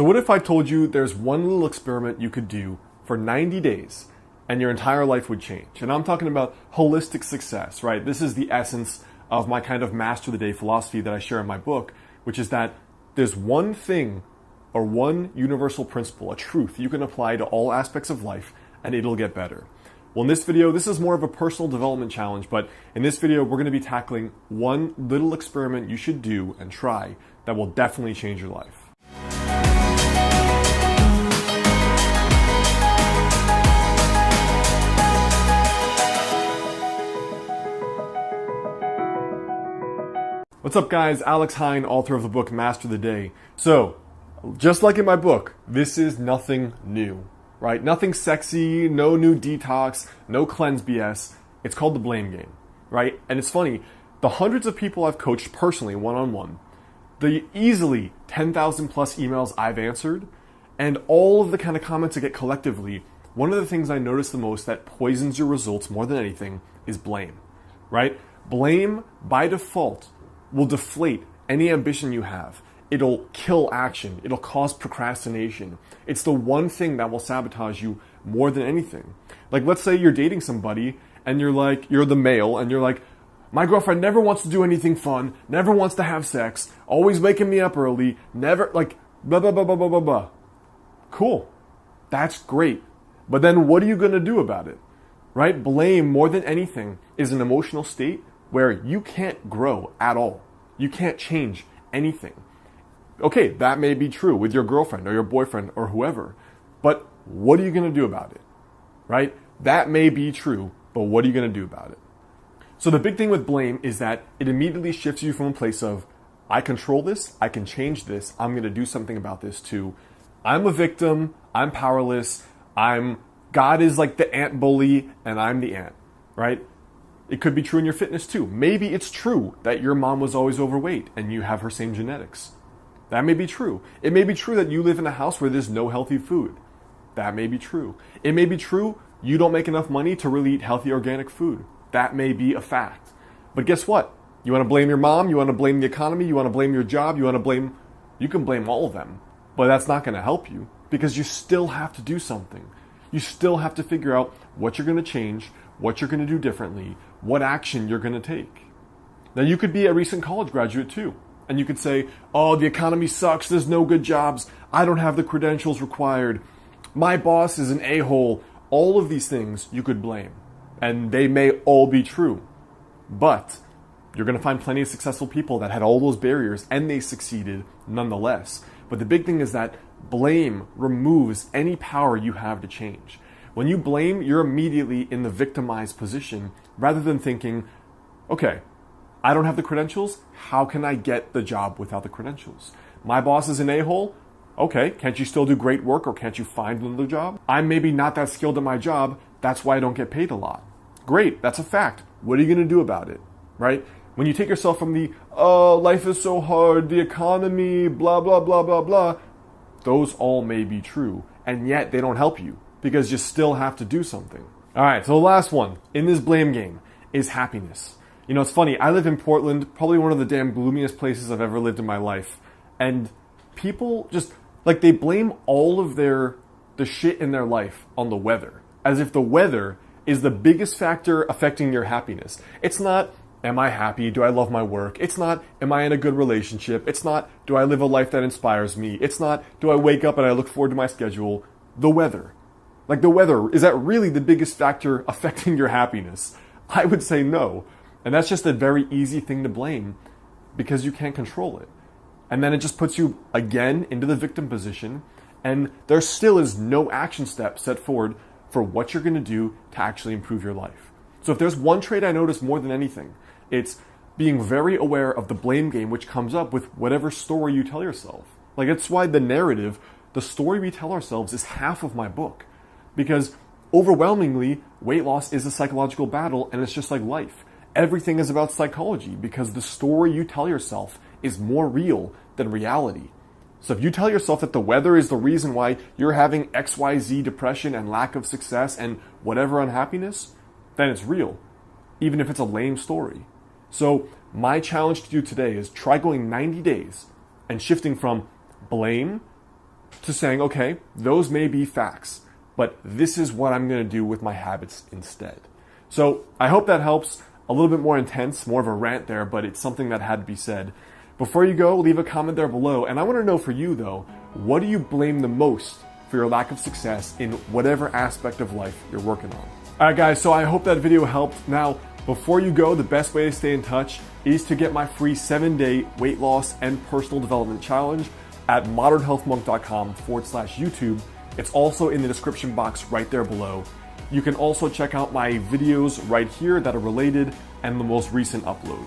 So what if I told you there's one little experiment you could do for 90 days and your entire life would change? And I'm talking about holistic success, right? This is the essence of my kind of master of the day philosophy that I share in my book, which is that there's one thing or one universal principle, a truth you can apply to all aspects of life and it'll get better. Well, in this video, this is more of a personal development challenge, but in this video, we're going to be tackling one little experiment you should do and try that will definitely change your life. What's up, guys? Alex Hine, author of the book Master the Day. So, just like in my book, this is nothing new, right? Nothing sexy, no new detox, no cleanse BS. It's called the blame game, right? And it's funny, the hundreds of people I've coached personally, one-on-one, the easily 10,000 plus emails I've answered, and all of the kind of comments I get collectively, one of the things I notice the most that poisons your results more than anything is blame, right? Blame, by default, will deflate any ambition you have. It'll kill action. It'll cause procrastination. It's the one thing that will sabotage you more than anything. Like, let's say you're dating somebody and you're the male and you're like, my girlfriend never wants to do anything fun, never wants to have sex, always waking me up early, never, like, blah, blah, blah, blah, blah, blah, blah. Cool. That's great. But then what are you going to do about it? Right? Blame, more than anything, is an emotional state where you can't grow at all. You can't change anything. Okay, that may be true with your girlfriend or your boyfriend or whoever, but what are you going to do about it? Right? That may be true, but what are you going to do about it? So the big thing with blame is that it immediately shifts you from a place of, I control this, I can change this, I'm going to do something about this, to, I'm a victim, I'm powerless, God is like the ant bully and I'm the ant, right? It could be true in your fitness too. Maybe it's true that your mom was always overweight and you have her same genetics. That may be true. It may be true that you live in a house where there's no healthy food. That may be true. It may be true you don't make enough money to really eat healthy organic food. That may be a fact. But guess what? You want to blame your mom, you want to blame the economy, you want to blame your job, you can blame all of them. But that's not going to help you because you still have to do something. You still have to figure out what you're going to change, what you're going to do differently, what action you're going to take. Now, you could be a recent college graduate too, and you could say, oh, the economy sucks, there's no good jobs, I don't have the credentials required, my boss is an a-hole. All of these things you could blame, and they may all be true, but you're going to find plenty of successful people that had all those barriers and they succeeded nonetheless. But the big thing is that blame removes any power you have to change. When you blame, you're immediately in the victimized position rather than thinking, okay, I don't have the credentials. How can I get the job without the credentials? My boss is an a-hole. Okay, can't you still do great work or can't you find another job? I'm maybe not that skilled at my job. That's why I don't get paid a lot. Great, that's a fact. What are you going to do about it, right? When you take yourself from the, oh, life is so hard, the economy, blah, blah, blah, blah, blah, those all may be true, and yet they don't help you, because you still have to do something. All right, so the last one in this blame game is happiness. You know, it's funny, I live in Portland, probably one of the damn gloomiest places I've ever lived in my life. And people just, like, they blame all of the shit in their life on the weather, as if the weather is the biggest factor affecting your happiness. It's not, am I happy? Do I love my work? It's not, am I in a good relationship? It's not, do I live a life that inspires me? It's not, do I wake up and I look forward to my schedule? The weather. Like, the weather, is that really the biggest factor affecting your happiness? I would say no. And that's just a very easy thing to blame because you can't control it. And then it just puts you again into the victim position, and there still is no action step set forward for what you're going to do to actually improve your life. So if there's one trait I notice more than anything, it's being very aware of the blame game which comes up with whatever story you tell yourself. Like, that's why the narrative, the story we tell ourselves, is half of my book. Because overwhelmingly, weight loss is a psychological battle, and it's just like life. Everything is about psychology because the story you tell yourself is more real than reality. So if you tell yourself that the weather is the reason why you're having XYZ depression and lack of success and whatever unhappiness, then it's real, even if it's a lame story. So my challenge to you today is try going 90 days and shifting from blame to saying, okay, those may be facts, but this is what I'm going to do with my habits instead. So I hope that helps. A little bit more intense, more of a rant there, but it's something that had to be said. Before you go, leave a comment there below. And I want to know for you though, what do you blame the most for your lack of success in whatever aspect of life you're working on? All right, guys, so I hope that video helped. Now, before you go, the best way to stay in touch is to get my free 7-day weight loss and personal development challenge at modernhealthmonk.com/YouTube. It's also in the description box right there below. You can also check out my videos right here that are related and the most recent upload.